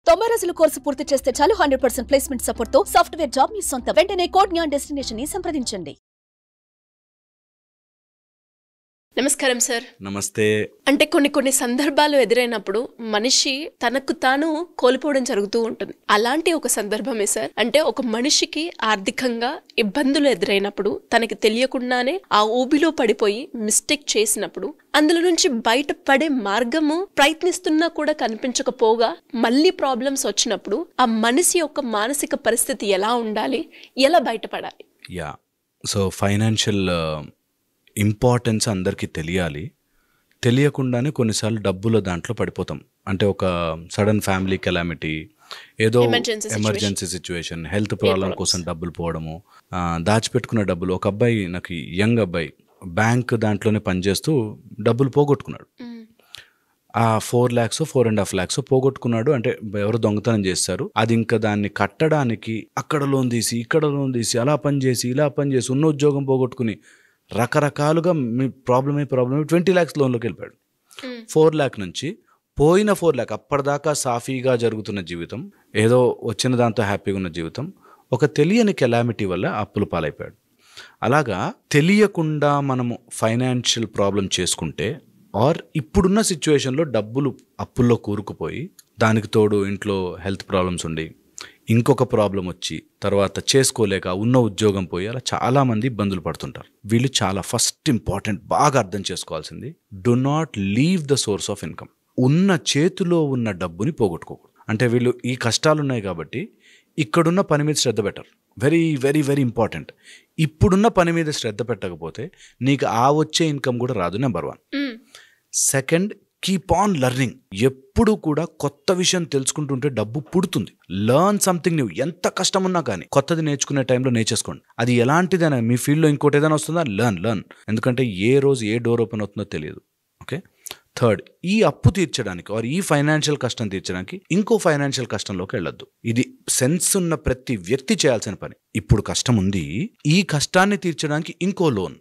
90 రోజుల కోర్సు పూర్తి చేస్తే చాలు 100% ప్లేస్మెంట్ సపోర్ట్ తో సాఫ్ట్వేర్ జాబ్ మీ సొంతం. వెంటనే కోడ్ జ్ఞాన్ డెస్టినేషన్ ని సంప్రదించండి. నమస్కారం సార్. నమస్తే. అంటే కొన్ని సందర్భాలు ఎదురైనప్పుడు మనిషి తనకు తాను కోల్పోవడం జరుగుతూ ఉంటుంది. అలాంటి ఒక సందర్భమే సార్. అంటే ఒక మనిషికి ఆర్థికంగా ఇబ్బందులు ఎదురైనప్పుడు తనకి తెలియకుండానే ఆ ఊబిలో పడిపోయి మిస్టేక్ చేసినప్పుడు అందులో నుంచి బయటపడే మార్గము ప్రయత్నిస్తున్నా కూడా కనిపించకపోగా మళ్ళీ ప్రాబ్లమ్స్ వచ్చినప్పుడు ఆ మనిషి యొక్క మానసిక పరిస్థితి ఎలా ఉండాలి, ఎలా బయటపడాలి? సో ఫైనాన్షియల్ ఇంపార్టెన్స్ అందరికీ తెలియాలి. తెలియకుండానే కొన్నిసార్లు డబ్బుల దాంట్లో పడిపోతాం. అంటే ఒక సడన్ ఫ్యామిలీ కెలామిటీ, ఏదో ఎమర్జెన్సీ సిచ్యువేషన్, హెల్త్ ప్రాబ్లం కోసం డబ్బులు పోవడము, దాచిపెట్టుకున్న డబ్బులు. ఒక అబ్బాయి, నాకు యంగ్ అబ్బాయి, బ్యాంక్ దాంట్లోనే పనిచేస్తూ డబ్బులు పోగొట్టుకున్నాడు. ఆ 4 lakhs 4.5 lakhs పోగొట్టుకున్నాడు. అంటే ఎవరు దొంగతనం చేస్తారు. అది ఇంకా దాన్ని కట్టడానికి అక్కడ లోన్ తీసి ఇక్కడ లోన్ తీసి అలా పనిచేసి ఇలా పనిచేసి ఉన్న ఉద్యోగం పోగొట్టుకుని రకరకాలుగా మీ ప్రాబ్లమే 20 lakhs లోన్లోకి వెళ్ళిపోయాడు. 4 lakh నుంచి పోయిన 4 lakh అప్పటిదాకా సాఫీగా జరుగుతున్న జీవితం, ఏదో వచ్చిన దాంతో హ్యాపీగా ఉన్న జీవితం ఒక తెలియని కెలామిటీ వల్ల అప్పుల పాలైపోయాడు. అలాగా తెలియకుండా మనము ఫైనాన్షియల్ ప్రాబ్లం చేసుకుంటే, ఆర్ ఇప్పుడున్న సిచ్యువేషన్లో డబ్బులు అప్పుల్లో కూరుకుపోయి దానికి తోడు ఇంట్లో హెల్త్ ప్రాబ్లమ్స్ ఉండి ఇంకొక ప్రాబ్లం వచ్చి తర్వాత చేసుకోలేక ఉన్న ఉద్యోగం పోయి అలా చాలామంది ఇబ్బందులు పడుతుంటారు. వీళ్ళు చాలా ఫస్ట్ ఇంపార్టెంట్ బాగా అర్థం చేసుకోవాల్సింది, do not leave the source of income. ఉన్న చేతిలో ఉన్న డబ్బుని పోగొట్టుకోకూడదు. అంటే వీళ్ళు ఈ కష్టాలు ఉన్నాయి కాబట్టి ఇక్కడున్న పని మీద శ్రద్ధ పెట్టరు. Very very very important. ఇప్పుడున్న పని మీద శ్రద్ధ పెట్టకపోతే నీకు ఆ వచ్చే ఇన్కమ్ కూడా రాదు. Number 1. Second, keep on learning. ఎప్పుడు కూడా కొత్త విషయం తెలుసుకుంటుంటే డబ్బు పుడుతుంది. Learn something new. ఎంత కష్టం ఉన్నా కానీ కొత్తది నేర్చుకునే టైంలో నేర్చేసుకోండి. అది ఎలాంటిదైనా, మీ ఫీల్డ్లో ఇంకోటి ఏదైనా వస్తుందా, లర్న్. ఎందుకంటే ఏ రోజు ఏ డోర్ ఓపెన్ అవుతుందో తెలియదు. ఓకే. థర్డ్, ఈ అప్పు తీర్చడానికి ఆర్ ఈ ఫైనాన్షియల్ కష్టం తీర్చడానికి ఇంకో ఫైనాన్షియల్ కష్టంలోకి వెళ్ళొద్దు. ఇది సెన్స్ ఉన్న ప్రతి వ్యక్తి చేయాల్సిన పని. ఇప్పుడు కష్టం ఉంది, ఈ కష్టాన్ని తీర్చడానికి ఇంకో లోన్,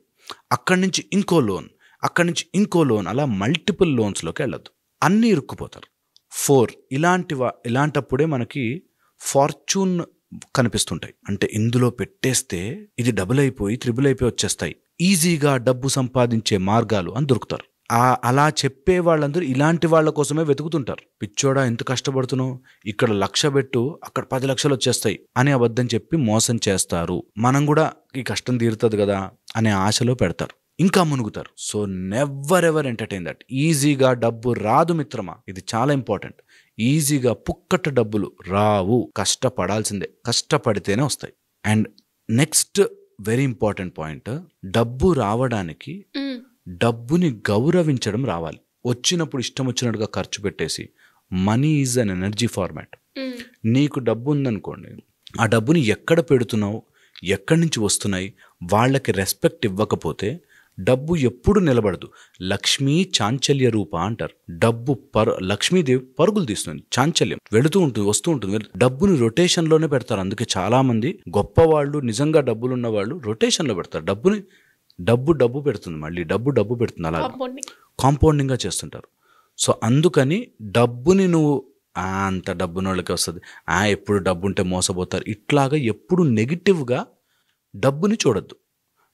అక్కడి నుంచి ఇంకో లోన్, అక్కడి నుంచి ఇంకో లోన్, అలా మల్టిపుల్ లోన్స్లోకి వెళ్ళొద్దు. అన్నీ ఇరుక్కుపోతారు. 4, ఇలాంటప్పుడే మనకి ఫార్చ్యూన్ కనిపిస్తుంటాయి. అంటే ఇందులో పెట్టేస్తే ఇది డబుల్ అయిపోయి త్రిబుల్ అయిపోయి వచ్చేస్తాయి, ఈజీగా డబ్బు సంపాదించే మార్గాలు అని దొరుకుతారు. అలా చెప్పే వాళ్ళందరూ ఇలాంటి వాళ్ళ కోసమే వెతుకుతుంటారు. పిచ్చోడా ఎంత కష్టపడుతున్నావు, ఇక్కడ 1,00,000 పెట్టు అక్కడ 10 లక్షలు వచ్చేస్తాయి అని అబద్ధం చెప్పి మోసం చేస్తారు. మనం కూడా ఈ కష్టం తీరుతుంది కదా అనే ఆశలో పెడతారు, ఇంకా మునుగుతారు. So never ever entertain that. ఈజీగా డబ్బు రాదు మిత్రమా, ఇది చాలా ఇంపార్టెంట్. ఈజీగా పుక్కట డబ్బులు రావు, కష్టపడాల్సిందే, కష్టపడితేనే వస్తాయి. And next very important point, డబ్బు రావడానికి డబ్బుని గౌరవించడం రావాలి. వచ్చినప్పుడు ఇష్టం వచ్చినట్టుగా ఖర్చు పెట్టేసి, money is an energy format. నీకు డబ్బు ఉందనుకోండి, ఆ డబ్బుని ఎక్కడ పెడుతున్నావు, ఎక్కడి నుంచి వస్తున్నాయి, వాళ్ళకి రెస్పెక్ట్ ఇవ్వకపోతే డబ్బు ఎప్పుడు నిలబడదు. లక్ష్మీ చాంచల్య రూప అంటారు. డబ్బు లక్ష్మీదేవి పరుగులు తీస్తుంది, చాంచల్యం వెళుతూ ఉంటుంది, వస్తూ ఉంటుంది. డబ్బుని రొటేషన్లోనే పెడతారు. అందుకే చాలామంది గొప్పవాళ్ళు, నిజంగా డబ్బులున్న వాళ్ళు రొటేషన్లో పెడతారు. డబ్బు పెడుతుంది, మళ్ళీ డబ్బు పెడుతుంది, అలా కాంపౌండింగ్గా చేస్తుంటారు. సో అందుకని డబ్బుని నువ్వు అంత డబ్బున వాళ్ళకి వస్తుంది, ఎప్పుడు డబ్బు ఉంటే మోసపోతారు, ఇట్లాగా ఎప్పుడు నెగిటివ్గా డబ్బుని చూడొద్దు.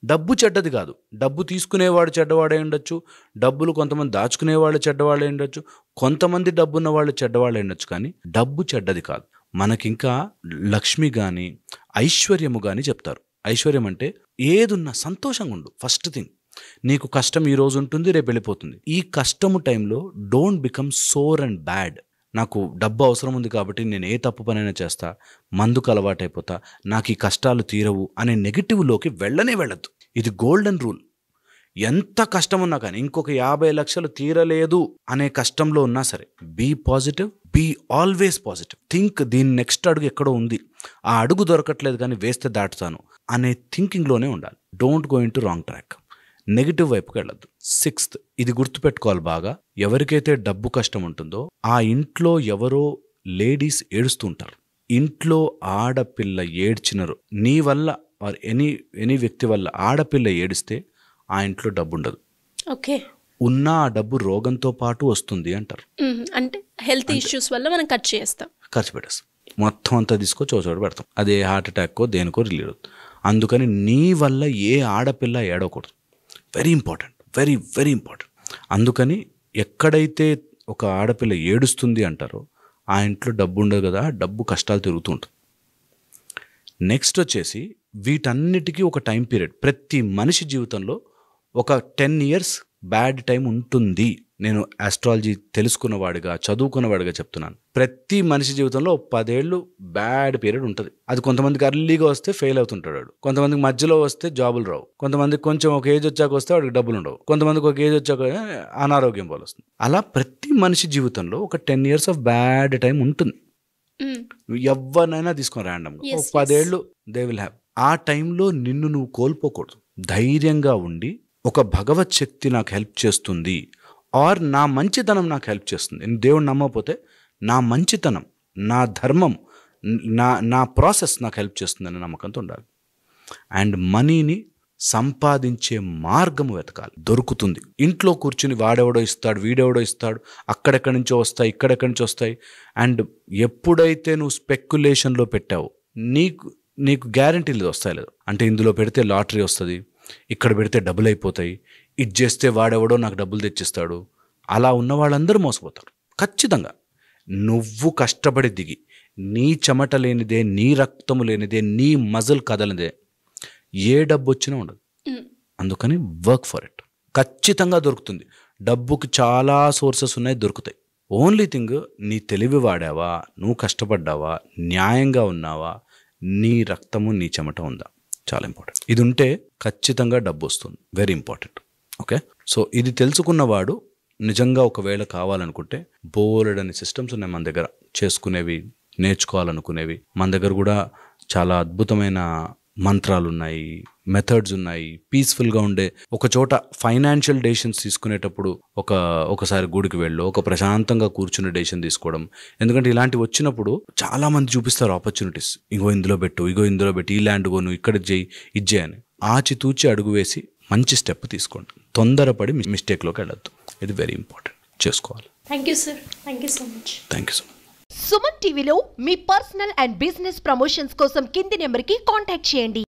డబ్బు చెడ్డది కాదు. డబ్బు తీసుకునేవాడు చెడ్డవాడే ఉండొచ్చు, డబ్బులు కొంతమంది దాచుకునేవాళ్ళు చెడ్డవాళ్ళే ఉండొచ్చు, కొంతమంది డబ్బున్న వాళ్ళు చెడ్డవాళ్ళే ఉండొచ్చు, కానీ డబ్బు చెడ్డది కాదు. మనకింకా లక్ష్మి కానీ ఐశ్వర్యము కానీ చెప్తారు. ఐశ్వర్యం అంటే ఏదున్నా సంతోషంగా ఉండు. ఫస్ట్ థింగ్, నీకు కష్టం ఈ రోజు ఉంటుంది, రేపు వెళ్ళిపోతుంది. ఈ కష్టము టైంలో don't become sour and bad. నాకు డబ్బు అవసరం ఉంది కాబట్టి నేను ఏ తప్పు పనైనా చేస్తా, మందుకు అలవాటైపోతా, నాకు ఈ కష్టాలు తీరవు అనే నెగిటివ్లోకి వెళ్ళొద్దు. ఇది గోల్డెన్ రూల్. ఎంత కష్టం ఉన్నా కానీ, ఇంకొక 50 లక్షలు తీరలేదు అనే కష్టంలో ఉన్నా సరే, be positive, be always positive. Think దీని నెక్స్ట్ అడుగు ఎక్కడో ఉంది, ఆ అడుగు దొరకట్లేదు కానీ వేస్తే దాటుతాను అనే థింకింగ్లోనే ఉండాలి. Don't go in to wrong track. Negative వైపుకి వెళ్ళద్దు. 6th, ఇది గుర్తుపెట్టుకోవాలి బాగా, ఎవరికైతే డబ్బు కష్టం ఉంటుందో ఆ ఇంట్లో ఎవరో లేడీస్ ఏడుస్తూ ఉంటారు. ఇంట్లో ఆడపిల్ల ఏడ్చినరు, నీ వల్ల ఆర్ ఎనీ వ్యక్తి వల్ల ఆడపిల్ల ఏడిస్తే ఆ ఇంట్లో డబ్బు ఉండదు. ఓకే. ఉన్న ఆ డబ్బు రోగంతో పాటు వస్తుంది అంటారు. అంటే హెల్త్ ఇష్యూస్ వల్ల మనం ఖర్చు పెట్టేస్తాం, మొత్తం అంతా తీసుకొని చోచోట పెడతాం. అదే హార్ట్ అటాక్కో దేనికో రిలీవ్ అవుతుంది. అందుకని నీ వల్ల ఏ ఆడపిల్ల ఏడవకూడదు. Very important, very very important. అందుకని ఎక్కడైతే ఒక ఆడపిల్ల ఏడుస్తుంది అంటారో ఆ ఇంట్లో డబ్బు ఉండదు కదా, డబ్బు కష్టాలు తిరుగుతూ ఉంటుంది. నెక్స్ట్ వచ్చేసి వీటన్నిటికీ ఒక టైం పీరియడ్. ప్రతి మనిషి జీవితంలో ఒక 10 years బ్యాడ్ టైం ఉంటుంది. నేను ఆస్ట్రాలజీ తెలుసుకున్నవాడిగా చదువుకున్నవాడిగా చెప్తున్నాను. ప్రతి మనిషి జీవితంలో 10 ఏళ్ళు బ్యాడ్ పీరియడ్ ఉంటుంది. అది కొంతమందికి అర్లీగా వస్తే ఫెయిల్ అవుతుంటాడు వాడు, కొంతమందికి మధ్యలో వస్తే జాబులు రావు, కొంతమందికి కొంచెం ఒక ఏజ్ వచ్చాక వస్తే వాడికి డబ్బులు ఉండవు, కొంతమందికి ఒక ఏజ్ వచ్చాక అనారోగ్యం పోలు వస్తుంది. అలా ప్రతి మనిషి జీవితంలో ఒక 10 years ఆఫ్ బ్యాడ్ టైం ఉంటుంది. ఎవరినైనా తీసుకొని ర్యాండమ్గా 10 ఏళ్ళు దే విల్ హ్యావ్. ఆ టైంలో నిన్ను నువ్వు కోల్పోకూడదు. ధైర్యంగా ఉండి ఒక భగవత్ శక్తి నాకు హెల్ప్ చేస్తుంది, ఆర్ నా మంచితనం నాకు హెల్ప్ చేస్తుంది. నేను దేవుడు నమ్మకపోతే నా మంచితనం, నా ధర్మం, నా ప్రాసెస్ నాకు హెల్ప్ చేస్తుంది అనే నమ్మకంతో ఉండాలి. అండ్ మనీని సంపాదించే మార్గం వెతకాలి, దొరుకుతుంది. ఇంట్లో కూర్చుని వాడెవడో ఇస్తాడు, వీడెవడో ఇస్తాడు, అక్కడెక్కడి నుంచో వస్తాయి, ఇక్కడెక్కడి నుంచో వస్తాయి. అండ్ ఎప్పుడైతే నువ్వు స్పెక్యులేషన్లో పెట్టావో నీకు గ్యారంటీ లేదు వస్తాయి లేదు. అంటే ఇందులో పెడితే లాటరీ వస్తుంది, ఇక్కడ పెడితే డబ్బులు అయిపోతాయి, ఇది చేస్తే వాడెవడో నాకు డబ్బులు తెచ్చిస్తాడు, అలా ఉన్న వాళ్ళందరూ మోసపోతారు. ఖచ్చితంగా నువ్వు కష్టపడి దిగి, నీ చెమట లేనిదే, నీ రక్తము లేనిదే, నీ మజల్ కదలనిదే ఏ డబ్బు వచ్చినా ఉండదు. అందుకని వర్క్ ఫర్ ఇట్. ఖచ్చితంగా దొరుకుతుంది. డబ్బుకి చాలా సోర్సెస్ ఉన్నాయి, దొరుకుతాయి. ఓన్లీ థింగ్ నీ తెలివి వాడావా, నువ్వు కష్టపడ్డావా, న్యాయంగా ఉన్నావా, నీ రక్తము నీ చెమట ఉందా, చాలా ఇంపార్టెంట్. ఇది ఉంటే ఖచ్చితంగా డబ్బు వస్తుంది. Very important. ఓకే, సో ఇది తెలుసుకున్నవాడు నిజంగా ఒకవేళ కావాలనుకుంటే బోలెడని సిస్టమ్స్ ఉన్నాయి మన దగ్గర, చేసుకునేవి, నేర్చుకోవాలనుకునేవి. మన దగ్గర కూడా చాలా అద్భుతమైన మంత్రాలు ఉన్నాయి, మెథడ్స్ ఉన్నాయి. పీస్ఫుల్గా ఉండే ఒక చోట ఫైనాన్షియల్ డెసిషన్స్ తీసుకునేటప్పుడు ఒకసారి గుడికి వెళ్ళు, ఒక ప్రశాంతంగా కూర్చునే డెసిషన్ తీసుకోవడం. ఎందుకంటే ఇలాంటివి వచ్చినప్పుడు చాలా మంది చూపిస్తారు ఆపర్చునిటీస్, ఇగో ఇందులో పెట్టు, ఇగో ఇందులో పెట్టి, ఈ ల్యాండ్ కొను, ఇక్కడ చేయి, ఇజ్జే అని. ఆచితూచి అడుగు వేసి మంచి స్టెప్ తీసుకోండి. తొందరపడి మిస్టేక్లోకి వెళ్ళొద్దు. ఇది వెరీ ఇంపార్టెంట్, చేసుకోవాలి. Thank you sir, thank you so much. Thank you so much. Suman టీవీలో మీ పర్సనల్ అండ్ బిజినెస్ ప్రమోషన్స్ కోసం కింది నెంబర్కి కాంటాక్ట్ చేయండి.